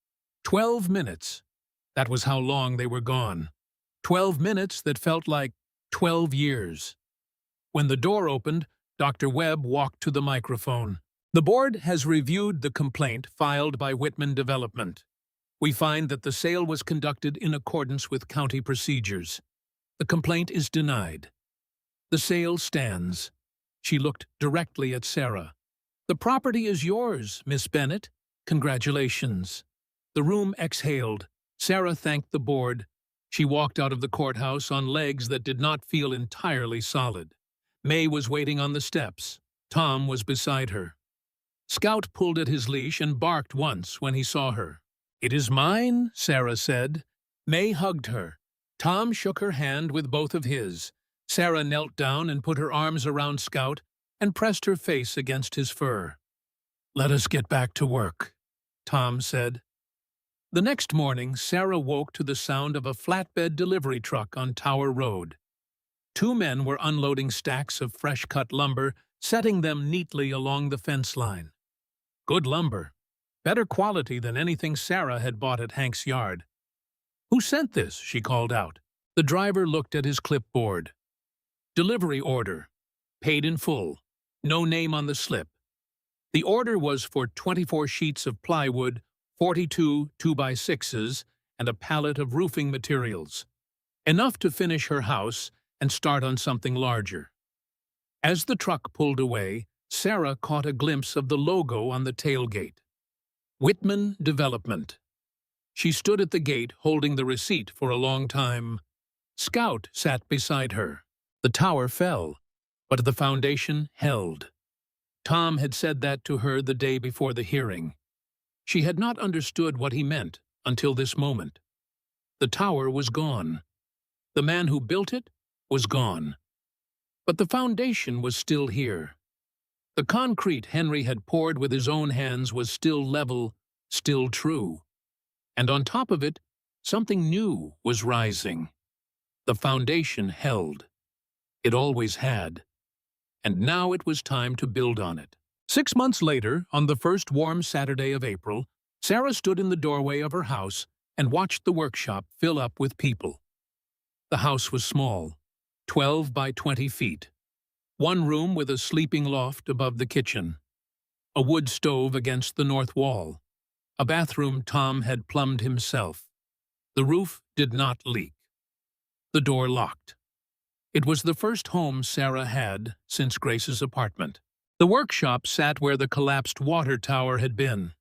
12 minutes. That was how long they were gone. 12 minutes that felt like 12 years. When the door opened, Dr. Webb walked to the microphone. The board has reviewed the complaint filed by Whitman Development. We find that the sale was conducted in accordance with county procedures. The complaint is denied. The sale stands. She looked directly at Sarah. The property is yours, Miss Bennett. Congratulations. The room exhaled. Sarah thanked the board. She walked out of the courthouse on legs that did not feel entirely solid. May was waiting on the steps. Tom was beside her. Scout pulled at his leash and barked once when he saw her. "It is mine," Sarah said. May hugged her. Tom shook her hand with both of his. Sarah knelt down and put her arms around Scout and pressed her face against his fur. "Let us get back to work," Tom said. The next morning, Sarah woke to the sound of a flatbed delivery truck on Tower Road. 2 men were unloading stacks of fresh-cut lumber, setting them neatly along the fence line. Good lumber. Better quality than anything Sarah had bought at Hank's yard. "Who sent this?" she called out. The driver looked at his clipboard. Delivery order. Paid in full. No name on the slip. The order was for 24 sheets of plywood, 42 2x6s, and a pallet of roofing materials. Enough to finish her house and start on something larger. As the truck pulled away, Sarah caught a glimpse of the logo on the tailgate. Whitman Development. She stood at the gate holding the receipt for a long time. Scout sat beside her. The tower fell, but the foundation held. Tom had said that to her the day before the hearing. She had not understood what he meant until this moment. The tower was gone. The man who built it was gone. But the foundation was still here. The concrete Henry had poured with his own hands was still level, still true. And on top of it, something new was rising. The foundation held. It always had. And now it was time to build on it. 6 months later, on the first warm Saturday of April, Sarah stood in the doorway of her house and watched the workshop fill up with people. The house was small, 12 by 20 feet. 1 room with a sleeping loft above the kitchen. A wood stove against the north wall. A bathroom Tom had plumbed himself. The roof did not leak. The door locked. It was the first home Sarah had since Grace's apartment. The workshop sat where the collapsed water tower had been.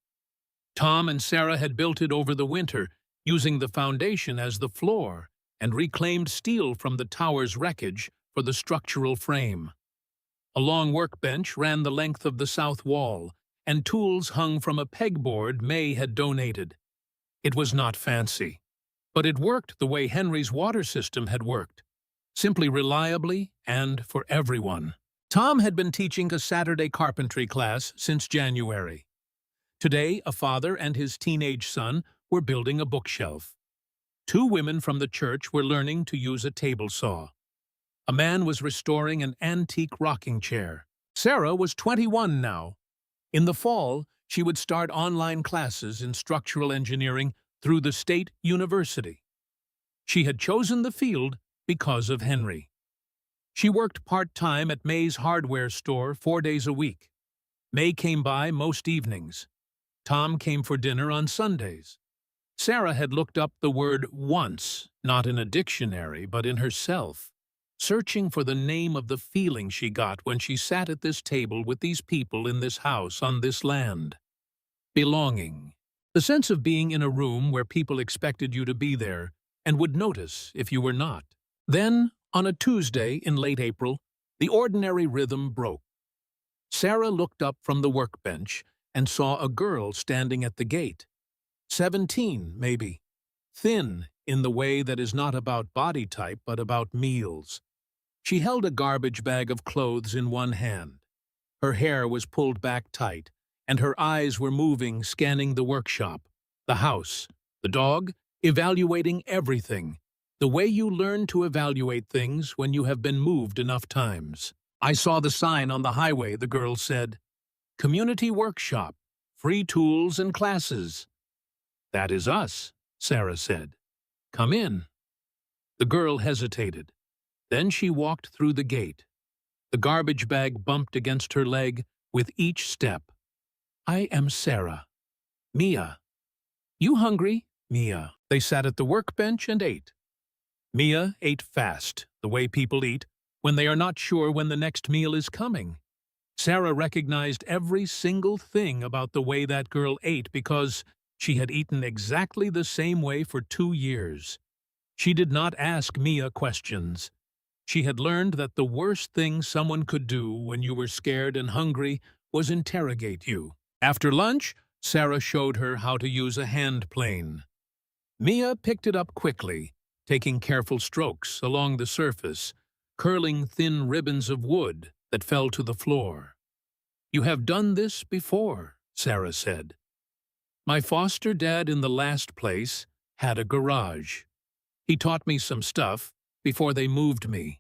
Tom and Sarah had built it over the winter, using the foundation as the floor, and reclaimed steel from the tower's wreckage for the structural frame. A long workbench ran the length of the south wall, and tools hung from a pegboard May had donated. It was not fancy, but it worked the way Henry's water system had worked, simply reliably and for everyone. Tom had been teaching a Saturday carpentry class since January. Today, a father and his teenage son were building a bookshelf. 2 women from the church were learning to use a table saw. A man was restoring an antique rocking chair. Sarah was 21 now. In the fall, she would start online classes in structural engineering through the state university. She had chosen the field because of Henry. She worked part-time at May's hardware store 4 days a week. May came by most evenings. Tom came for dinner on Sundays. Sarah had looked up the word once, not in a dictionary, but in herself, searching for the name of the feeling she got when she sat at this table with these people in this house on this land. Belonging. The sense of being in a room where people expected you to be there and would notice if you were not. Then, on a Tuesday in late April, the ordinary rhythm broke. Sarah looked up from the workbench and saw a girl standing at the gate. 17, maybe. Thin in the way that is not about body type but about meals. She held a garbage bag of clothes in one hand. Her hair was pulled back tight, and her eyes were moving, scanning the workshop, the house, the dog, evaluating everything, the way you learn to evaluate things when you have been moved enough times. I saw the sign on the highway, the girl said. Community workshop, free tools and classes. That is us, Sarah said. Come in. The girl hesitated. Then she walked through the gate. The garbage bag bumped against her leg with each step. I am Sarah. Mia. You hungry? Mia. They sat at the workbench and ate. Mia ate fast, the way people eat, when they are not sure when the next meal is coming. Sarah recognized every single thing about the way that girl ate because she had eaten exactly the same way for 2 years. She did not ask Mia questions. She had learned that the worst thing someone could do when you were scared and hungry was interrogate you. After lunch, Sarah showed her how to use a hand plane. Mia picked it up quickly, taking careful strokes along the surface, curling thin ribbons of wood that fell to the floor. You have done this before, Sarah said. My foster dad in the last place had a garage. He taught me some stuff before they moved me.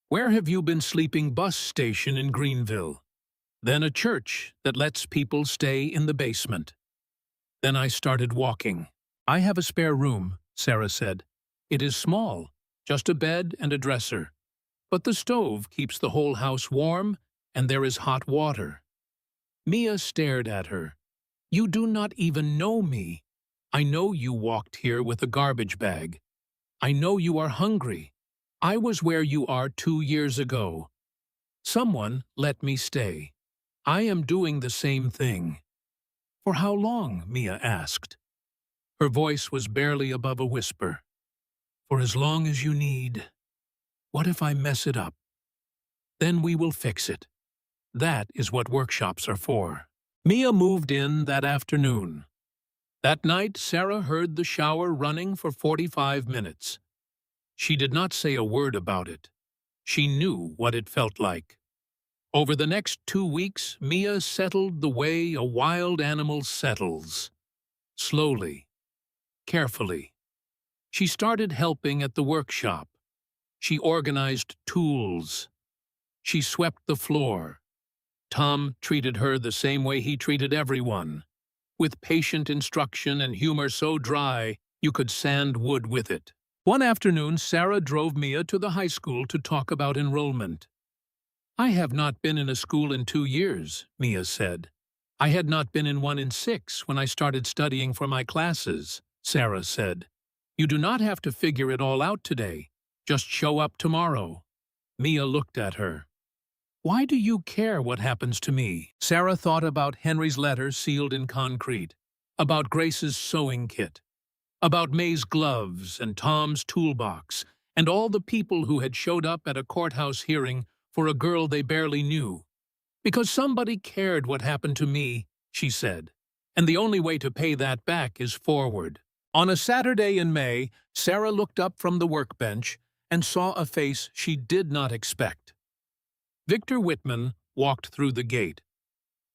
Where have you been sleeping? Bus station in Greenville. Then a church that lets people stay in the basement. Then I started walking. I have a spare room, Sarah said. It is small, just a bed and a dresser. But the stove keeps the whole house warm, and there is hot water. Mia stared at her. You do not even know me. I know you walked here with a garbage bag. I know you are hungry. I was where you are 2 years ago. Someone let me stay. I am doing the same thing. For how long? Mia asked. Her voice was barely above a whisper. For as long as you need. What if I mess it up? Then we will fix it. That is what workshops are for. Mia moved in that afternoon. That night, Sarah heard the shower running for 45 minutes. She did not say a word about it. She knew what it felt like. Over the next 2 weeks, Mia settled the way a wild animal settles. Slowly, carefully. She started helping at the workshop. She organized tools. She swept the floor. Tom treated her the same way he treated everyone, with patient instruction and humor so dry you could sand wood with it. One afternoon, Sarah drove Mia to the high school to talk about enrollment. I have not been in a school in 2 years, Mia said. I had not been in one in 6 when I started studying for my classes, Sarah said. You do not have to figure it all out today. Just show up tomorrow. Mia looked at her. Why do you care what happens to me? Sarah thought about Henry's letter sealed in concrete, about Grace's sewing kit, about May's gloves and Tom's toolbox, and all the people who had showed up at a courthouse hearing for a girl they barely knew. Because somebody cared what happened to me, she said, and the only way to pay that back is forward. On a Saturday in May, Sarah looked up from the workbench and saw a face she did not expect. Victor Whitman walked through the gate.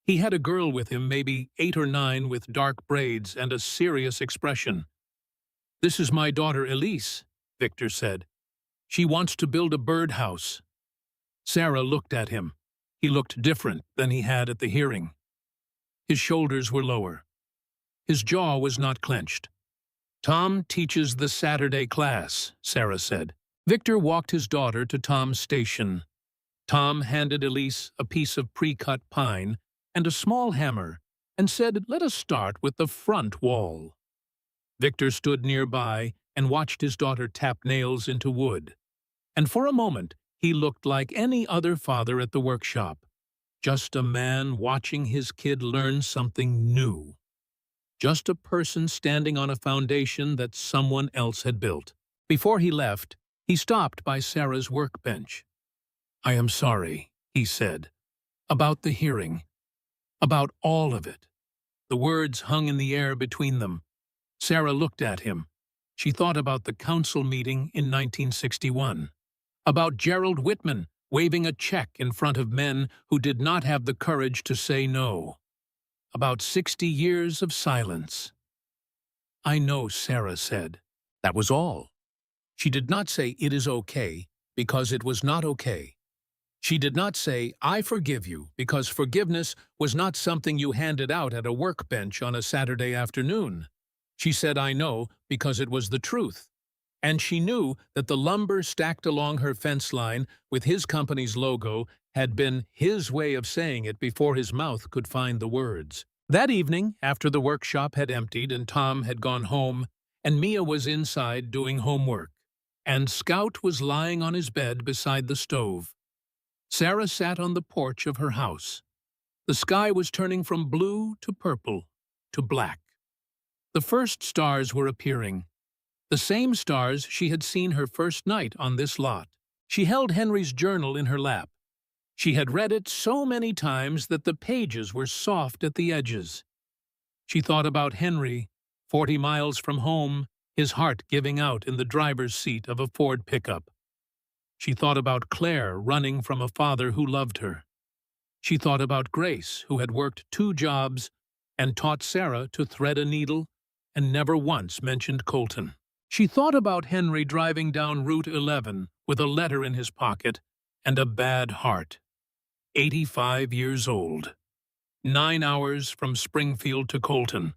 He had a girl with him, maybe 8 or 9, with dark braids and a serious expression. This is my daughter Elise, Victor said. She wants to build a birdhouse. Sarah looked at him. He looked different than he had at the hearing. His shoulders were lower. His jaw was not clenched. Tom teaches the Saturday class, Sarah said. Victor walked his daughter to Tom's station. Tom handed Elise a piece of pre-cut pine and a small hammer and said, let us start with the front wall. Victor stood nearby and watched his daughter tap nails into wood. And for a moment, he looked like any other father at the workshop. Just a man watching his kid learn something new. Just a person standing on a foundation that someone else had built. Before he left, he stopped by Sarah's workbench. "I am sorry," he said, "about the hearing, about all of it." The words hung in the air between them. Sarah looked at him. She thought about the council meeting in 1961, about Gerald Whitman waving a check in front of men who did not have the courage to say no, about 60 years of silence. "I know," Sarah said. That was all. She did not say it is okay, because it was not okay. She did not say, "I forgive you," because forgiveness was not something you handed out at a workbench on a Saturday afternoon. She said, "I know," because it was the truth. And she knew that the lumber stacked along her fence line with his company's logo had been his way of saying it before his mouth could find the words. That evening, after the workshop had emptied and Tom had gone home, and Mia was inside doing homework, and Scout was lying on his bed beside the stove, Sarah sat on the porch of her house. The sky was turning from blue to purple to black. The first stars were appearing, the same stars she had seen her first night on this lot. She held Henry's journal in her lap. She had read it so many times that the pages were soft at the edges. She thought about Henry, 40 miles from home, his heart giving out in the driver's seat of a Ford pickup. She thought about Claire running from a father who loved her. She thought about Grace, who had worked 2 jobs and taught Sarah to thread a needle and never once mentioned Colton. She thought about Henry driving down Route 11 with a letter in his pocket and a bad heart. 85 years old. 9 hours from Springfield to Colton.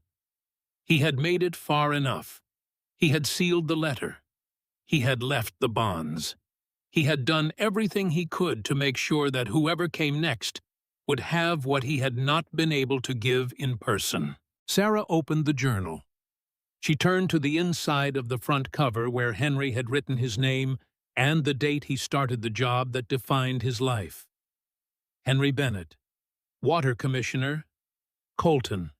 He had made it far enough. He had sealed the letter. He had left the bonds. He had done everything he could to make sure that whoever came next would have what he had not been able to give in person. Sarah opened the journal. She turned to the inside of the front cover where Henry had written his name and the date he started the job that defined his life. Henry Bennett, Water Commissioner, Colton,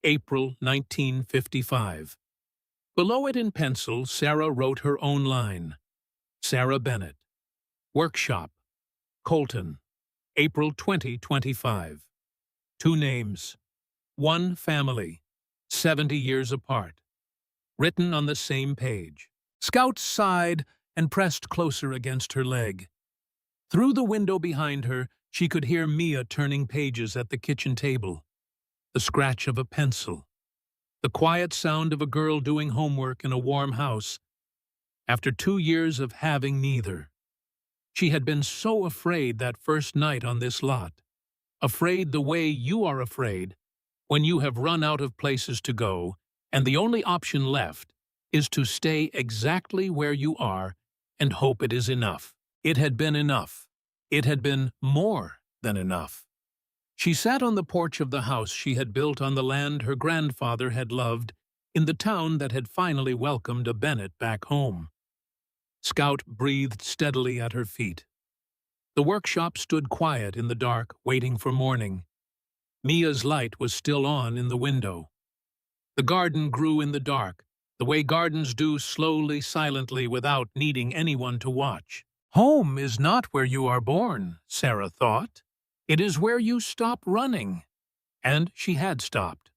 April 1955. Below it in pencil, Sarah wrote her own line. Sarah Bennett, Workshop, Colton, April 2025. 2 names, 1 family, 70 years apart. Written on the same page. Scout sighed and pressed closer against her leg. Through the window behind her, she could hear Mia turning pages at the kitchen table. The scratch of a pencil. The quiet sound of a girl doing homework in a warm house. After 2 years of having neither. She had been so afraid that first night on this lot. Afraid the way you are afraid when you have run out of places to go, and the only option left is to stay exactly where you are and hope it is enough. It had been enough. It had been more than enough. She sat on the porch of the house she had built on the land her grandfather had loved in the town that had finally welcomed a Bennett back home. Scout breathed steadily at her feet. The workshop stood quiet in the dark, waiting for morning. Mia's light was still on in the window. The garden grew in the dark, the way gardens do, slowly, silently, without needing anyone to watch. Home is not where you are born, Sarah thought. It is where you stop running. And she had stopped.